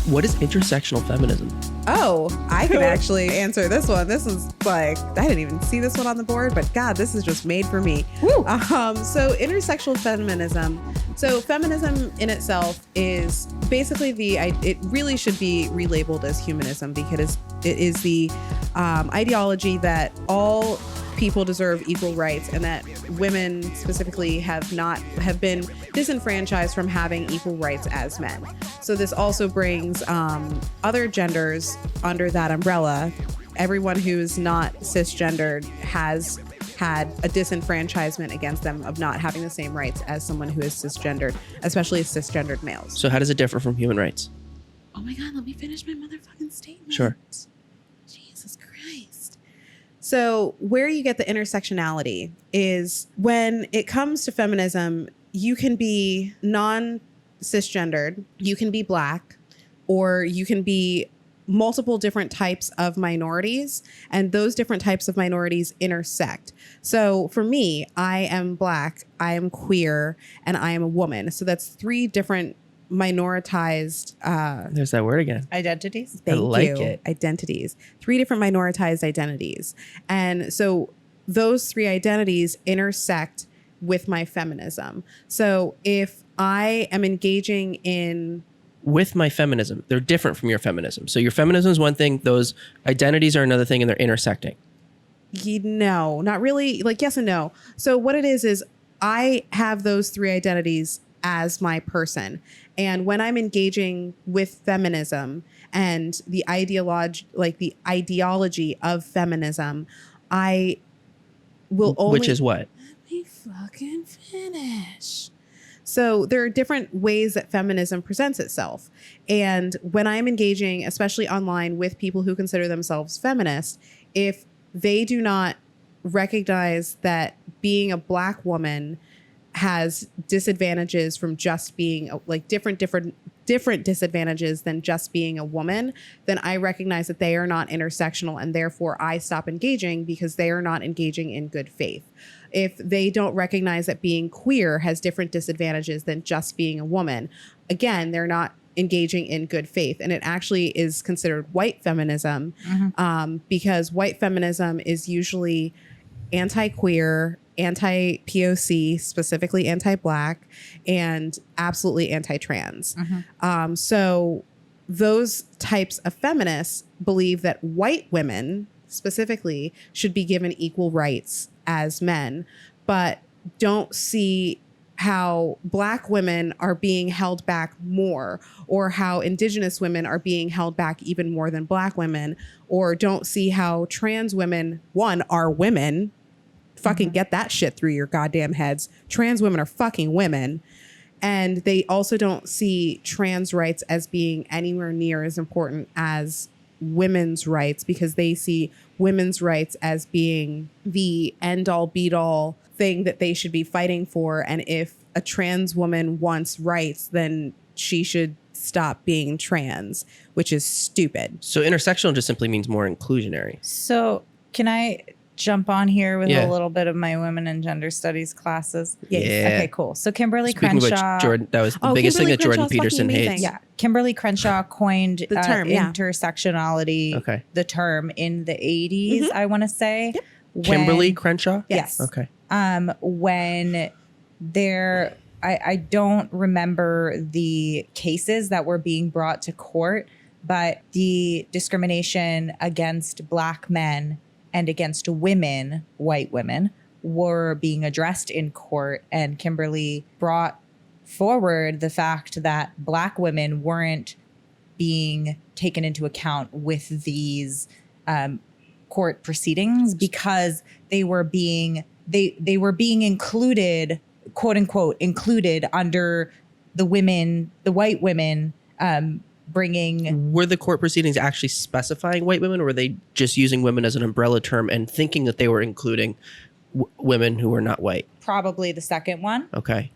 What is intersectional feminism? Oh, I can actually answer this one. This is like, I didn't even see this one on the board, but God, this is just made for me. So intersectional feminism. So feminism in itself is basically it really should be relabeled as humanism, because it is the ideology that all people deserve equal rights, and that women specifically have been disenfranchised from having equal rights as men. So this also brings other genders under that umbrella. Everyone who's not cisgendered has had a disenfranchisement against them of not having the same rights as someone who is cisgendered, especially cisgendered males. So how does it differ from human rights? Oh my God, let me finish my motherfucking statement. Sure. Jesus Christ. So where you get the intersectionality is when it comes to feminism, you can be non-cisgendered, you can be Black, or you can be multiple different types of minorities, and those different types of minorities intersect. So for me, I am Black, I am queer, and I am a woman. So that's three different minoritized There's that word again. Identities. Thank I like you. it. Identities. Three different minoritized identities. And so those three identities intersect with my feminism. So if I am engaging in... With my feminism, they're different from your feminism. So your feminism is one thing, those identities are another thing, and they're intersecting. No, not really. Like, yes and no. So what it is I have those three identities as my person. And when I'm engaging with feminism and the ideology of feminism, I will only... Which is what? Let me fucking finish. So there are different ways that feminism presents itself. And when I'm engaging, especially online, with people who consider themselves feminist, if they do not recognize that being a Black woman has disadvantages from just being like different disadvantages than just being a woman, then I recognize that they are not intersectional, and therefore I stop engaging because they are not engaging in good faith. If they don't recognize that being queer has different disadvantages than just being a woman, again, they're not engaging in good faith. And it actually is considered white feminism, because white feminism is usually anti-queer, anti-POC, specifically anti-Black, and absolutely anti-trans. So those types of feminists believe that white women specifically should be given equal rights as men, but don't see how Black women are being held back more, or how Indigenous women are being held back even more than Black women, or don't see how trans women, one, are women. Fucking get that shit through your goddamn heads. Trans women are fucking women. And they also don't see trans rights as being anywhere near as important as women's rights, because they see women's rights as being the end all beat all thing that they should be fighting for. And if a trans woman wants rights, then she should stop being trans, which is stupid. So intersectional just simply means more inclusionary. So can I jump on here with Yeah. a little bit of my women and gender studies classes? Yeah. Okay, cool. So Kimberly Speaking Crenshaw. of which, Jordan, that was the biggest Kimberly thing that Jordan Crenshaw's Peterson fucking hates. amazing. Yeah, Kimberly Crenshaw coined The term, intersectionality, Okay. the term in the 80s, I want to say. Yep. Kimberly Crenshaw? Yes. Okay. When I don't remember the cases that were being brought to court, but the discrimination against Black men and against women, white women, were being addressed in court. And Kimberly brought forward the fact that Black women weren't being taken into account with these court proceedings, because they were being included, quote unquote, included under the white women bringing. Were the court proceedings actually specifying white women, or were they just using women as an umbrella term and thinking that they were including women who were not white? Probably the second one. Okay.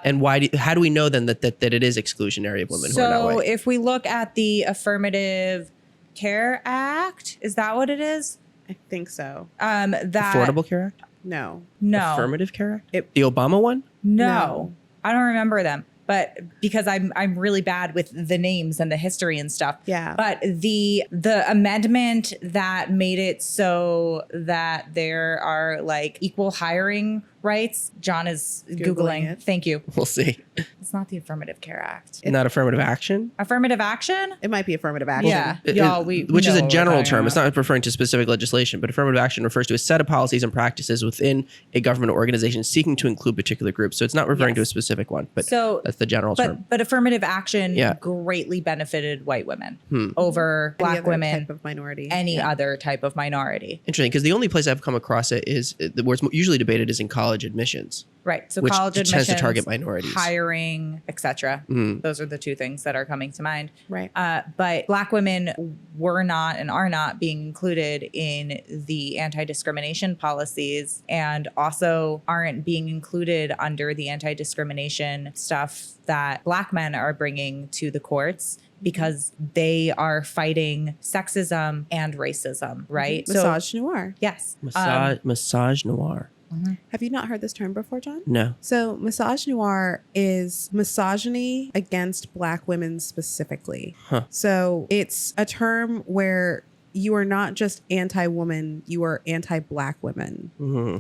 And how do we know then that it is exclusionary of women who are not So white? if we look at the Affirmative Care Act, is that what it is? I think so. That Affordable Care Act? No. No. Affirmative Care Act? It- The Obama one? No. I don't remember them. But because I'm really bad with the names and the history and stuff. Yeah. But the amendment that made it so that there are like equal hiring rights. John is Googling. it. Thank you. We'll see. It's not the Affirmative Care Act. Not affirmative action? Affirmative action? It might be affirmative action. Yeah. It- Y'all, which is know a what general we're talking term. It's about. not referring to specific legislation, but affirmative action refers to a set of policies and practices within a government organization seeking to include particular groups. So it's not referring to a Yes. specific one, but So, that's the general term. but affirmative action Yeah. greatly benefited white women Hmm. over Any black other women, type of minority. any Yeah. other type of minority. Interesting, because the only place I've come across it is where it's usually debated is in college admissions, Right. So which college tends admissions, to target minorities. hiring, etc. Mm. Those are the two things that are coming to mind. Right. But black women were not and are not being included in the anti-discrimination policies, and also aren't being included under the anti-discrimination stuff that black men are bringing to the courts, because they are fighting sexism and racism, right? Misogynoir. Yes. Massage noir. Have you not heard this term before, John? No. So misogynoir is misogyny against black women specifically. Huh. So it's a term where you are not just anti-woman, you are anti-black women. Hmm.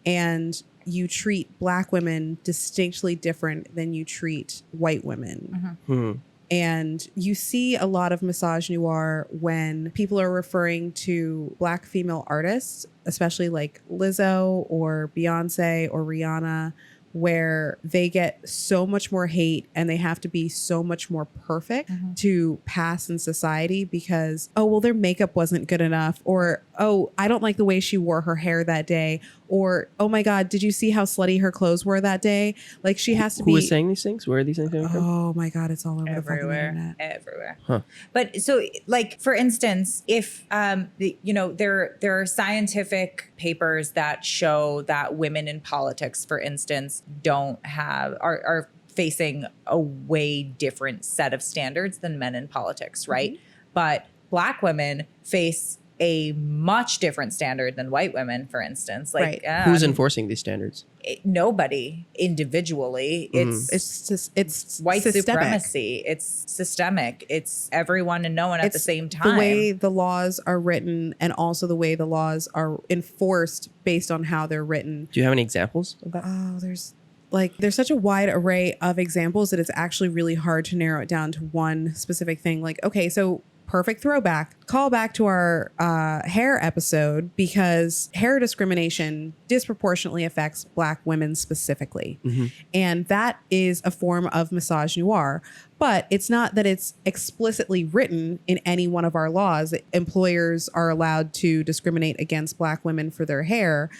And you treat black women distinctly different than you treat white women. Hmm. And you see a lot of misogynoir when people are referring to black female artists, especially like Lizzo or Beyonce or Rihanna, where they get so much more hate and they have to be so much more perfect to pass in society because, oh, well, their makeup wasn't good enough, or, oh, I don't like the way she wore her hair that day, or, oh my God, did you see how slutty her clothes were that day? Like, she has to be. Who is saying these things? Where are these things coming from? Oh my God, it's all over the fucking internet. Everywhere. Huh. But so, like, for instance, if there are scientific papers that show that women in politics, for instance, are facing a way different set of standards than men in politics, right? But black women face a much different standard than white women, for instance. Like, Who's enforcing these standards? Nobody individually. It's White systemic. supremacy. It's systemic. It's everyone and no one at the same time. The way the laws are written and also the way the laws are enforced based on how they're written. Do you have any examples of that? Oh, there's such a wide array of examples that it's actually really hard to narrow it down to one specific thing. Like, okay, so perfect throwback. Call back to our hair episode, because hair discrimination disproportionately affects black women specifically. And that is a form of misogynoir. But it's not that it's explicitly written in any one of our laws that employers are allowed to discriminate against black women for their hair,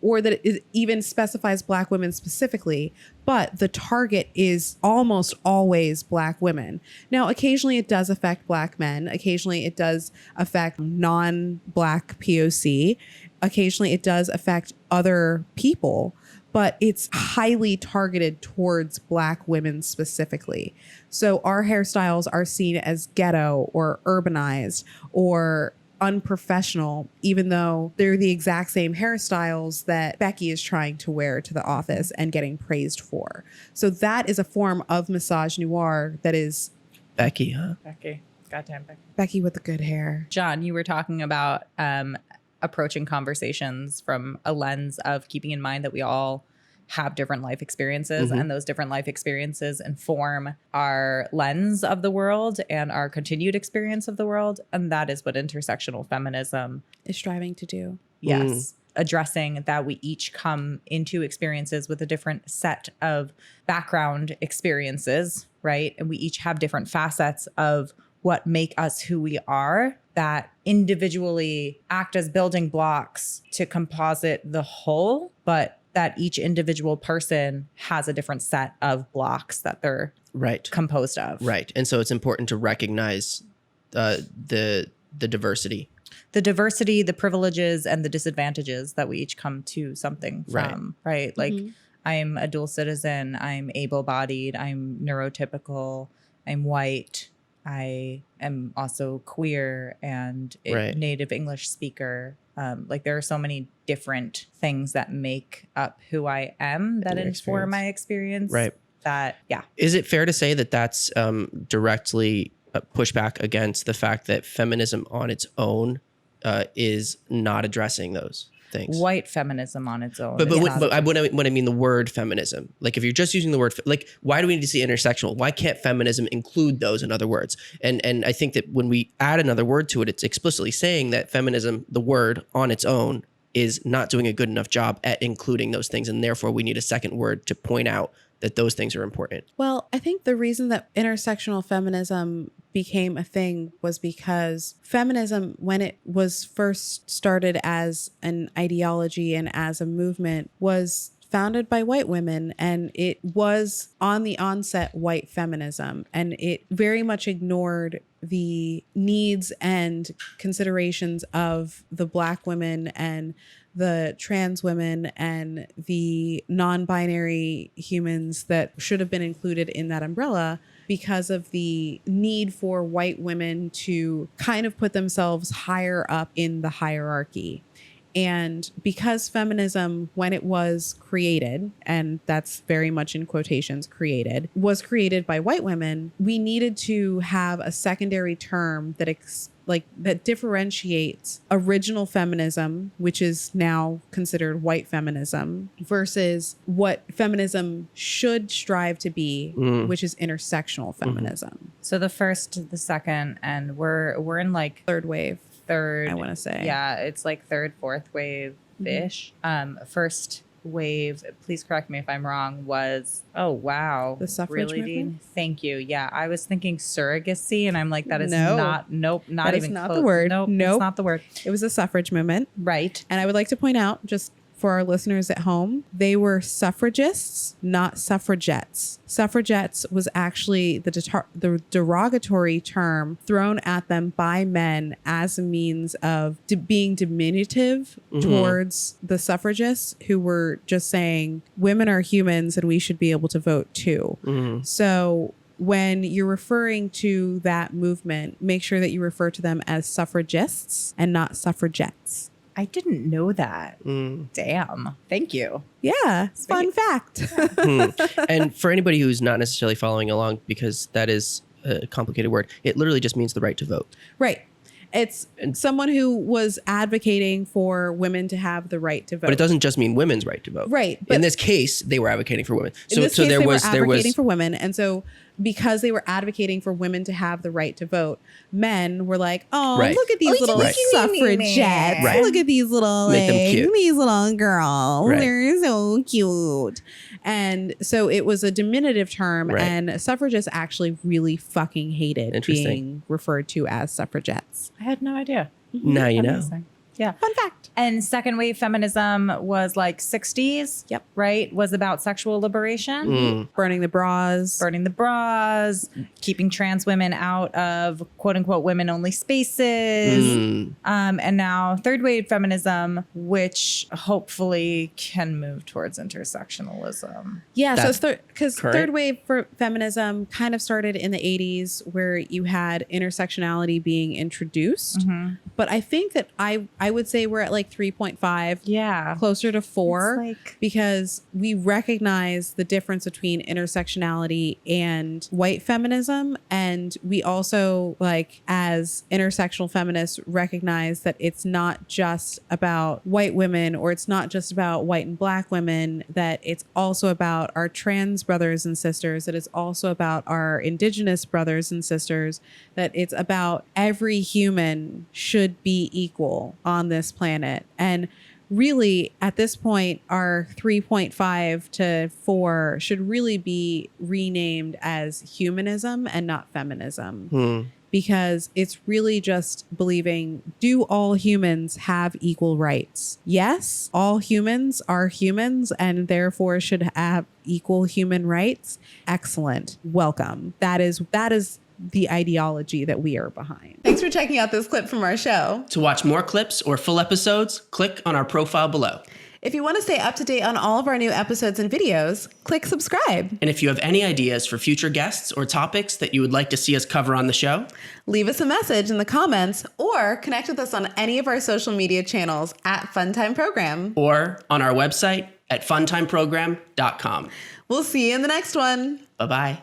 or that it even specifies black women specifically, but the target is almost always black women. Now, occasionally it does affect black men. Occasionally it does affect non-black POC. Occasionally it does affect other people, but it's highly targeted towards black women specifically. So our hairstyles are seen as ghetto or urbanized or unprofessional, even though they're the exact same hairstyles that Becky is trying to wear to the office and getting praised for. So that is a form of misogynoir that is Becky, huh? Becky. Goddamn Becky. Becky with the good hair. John, you were talking about approaching conversations from a lens of keeping in mind that we all have different life experiences, and those different life experiences inform our lens of the world and our continued experience of the world. And that is what intersectional feminism Is striving to do. Yes. Addressing that we each come into experiences with a different set of background experiences, right? And we each have different facets of what make us who we are that individually act as building blocks to composite the whole, but that each individual person has a different set of blocks that they're composed of. Right. And so it's important to recognize the diversity. The diversity, the privileges, and the disadvantages that we each come to something from, right? Like, I'm a dual citizen, I'm able-bodied, I'm neurotypical, I'm white, I am also queer and a Right. native English speaker. Like there are so many different things that make up who I am that Your inform experience. my experience. Right. That, yeah. Is it fair to say that that's directly pushback against the fact that feminism on its own is not addressing those things? White feminism on its own. But is what, not- when I mean the word feminism, like if you're just using the word, like why do we need to see intersectional? Why can't feminism include those in other words? And I think that when we add another word to it, it's explicitly saying that feminism, the word on its own, is not doing a good enough job at including those things, and therefore we need a second word to point out that those things are important. Well, I think the reason that intersectional feminism became a thing was because feminism, when it was first started as an ideology and as a movement, was founded by white women, and it was on the onset white feminism, and it very much ignored the needs and considerations of the Black women and the trans women and the non-binary humans that should have been included in that umbrella, because of the need for white women to kind of put themselves higher up in the hierarchy. And because feminism, when it was created, and that's very much in quotations created, was created by white women, we needed to have a secondary term that that differentiates original feminism, which is now considered white feminism, versus what feminism should strive to be, which is intersectional feminism. So the first, the second, and we're in like Third wave, third, I want to say. yeah, it's like third, fourth wave ish. First wave, please correct me if I'm wrong, was The suffrage really, Dean? movement? Thank you. Yeah, I was thinking surrogacy, and I'm like, that is No. not That is even not close. the word. Nope, Nope. it's not the word. It was a suffrage movement. Right. And I would like to point out, just for our listeners at home, they were suffragists, not suffragettes. Suffragettes was actually the derogatory term thrown at them by men as a means of being diminutive towards the suffragists, who were just saying women are humans and we should be able to vote too. So when you're referring to that movement, make sure that you refer to them as suffragists and not suffragettes. I didn't know that. Damn. Thank you. Yeah, fun fact. And for anybody who's not necessarily following along, because that is a complicated word, it literally just means the right to vote. Right. It's someone who was advocating for women to have the right to vote. But it doesn't just mean women's right to vote. Right, In but- this case, they were advocating for women. In this case, they were advocating for women. And so because they were advocating for women to have the right to vote, men were like, oh, Right. look at these little Right. suffragettes. Right. Look at these little, Make them cute. these little girls. Right. They're so cute. And so it was a diminutive term, Right. and suffragists actually really fucking hated Interesting. being referred to as suffragettes. I had no idea. Now you know. Amazing. Yeah. Fun fact. And second wave feminism was like 60s. Yep. Right? Was about sexual liberation. Mm. Burning the bras. Burning the bras, keeping trans women out of quote unquote women only spaces. And now third wave feminism, which hopefully can move towards intersectionalism. Yeah, That's so because current. third wave for feminism kind of started in the 80s, where you had intersectionality being introduced. But I think that I would say we're at like 3.5, Yeah. closer to 4, It's like- because we recognize the difference between intersectionality and white feminism. And we also, like, as intersectional feminists, recognize that it's not just about white women, or it's not just about white and Black women, that it's also about our trans brothers and sisters, that it's also about our indigenous brothers and sisters, that it's about every human should be equal on this planet. And really, at this point, our 3.5 to 4 should really be renamed as humanism and not feminism. Because it's really just believing, do all humans have equal rights? Yes, all humans are humans and therefore should have equal human rights. Excellent. Welcome. That is the ideology that we are behind. Thanks for checking out this clip from our show. To watch more clips or full episodes, click on our profile below. If you want to stay up to date on all of our new episodes and videos, click subscribe. And if you have any ideas for future guests or topics that you would like to see us cover on the show, leave us a message in the comments or connect with us on any of our social media channels at Funtime Program. or on our website at funtimeprogram.com. We'll see you in the next one. Bye-bye.